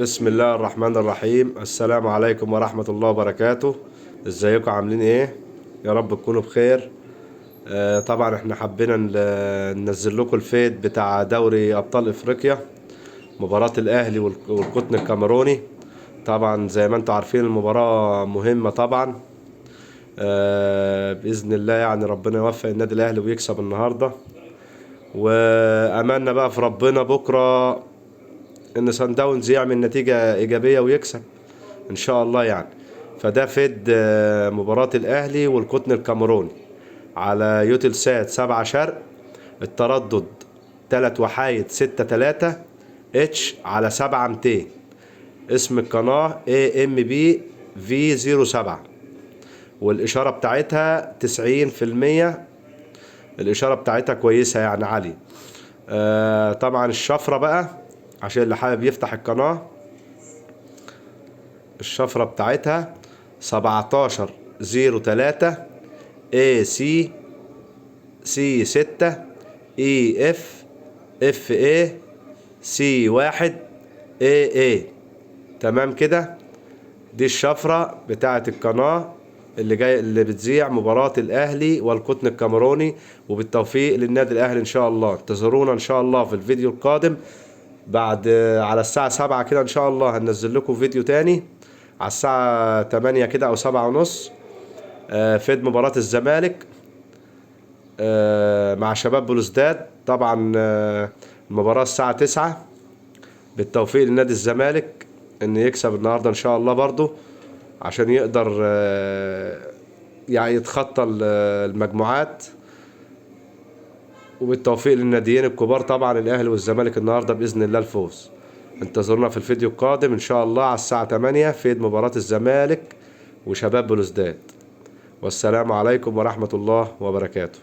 بسم الله الرحمن الرحيم. السلام عليكم ورحمة الله وبركاته. ازيكم عاملين ايه؟ يا رب تكونوا بخير. طبعا احنا حبينا ننزل لكم الفيد بتاع دوري ابطال افريقيا، مباراة الاهلي والقطن الكاميروني. طبعا زي ما انتم عارفين المباراة مهمة طبعا. بإذن الله يعني ربنا يوفق النادي الاهلي ويكسب النهاردة، واملنا بقى في ربنا بكرة ان سان داونز يعمل نتيجة ايجابية ويكسب ان شاء الله يعني. فده فيد مباراة الاهلي والقطن الكاميروني على يوتل سات 7 شرق، التردد 3 وحايد 6-3 اتش على 7200. اسم القناة AMB V07، والإشارة بتاعتها 90%. الإشارة بتاعتها كويسة يعني عالية. طبعا الشفرة بقى عشان اللي حابب يفتح القناة، الشفرة بتاعتها 1703 AC C6 EF FA C1 AA. تمام كده، دي الشفرة بتاعت القناة اللي جاي اللي بتذيع مباراة الأهلي والقطن الكاميروني. وبالتوفيق للنادي الأهلي إن شاء الله. انتظرونا إن شاء الله في الفيديو القادم بعد على الساعة 7 كده إن شاء الله. هننزل لكم فيديو تاني على الساعة 8 كده أو 7:30، فيد مباراة الزمالك مع شباب بلوزداد. طبعا المباراة الساعة 9. بالتوفيق لنادي الزمالك إن يكسب النهاردة إن شاء الله برضو، عشان يقدر يعني يتخطى المجموعات. وبالتوفيق للناديين الكبار طبعا الأهلي والزمالك النهاردة بإذن الله الفوز. انتظرونا في الفيديو القادم إن شاء الله على الساعة 8 في مباراة الزمالك وشباب بلوزداد. والسلام عليكم ورحمة الله وبركاته.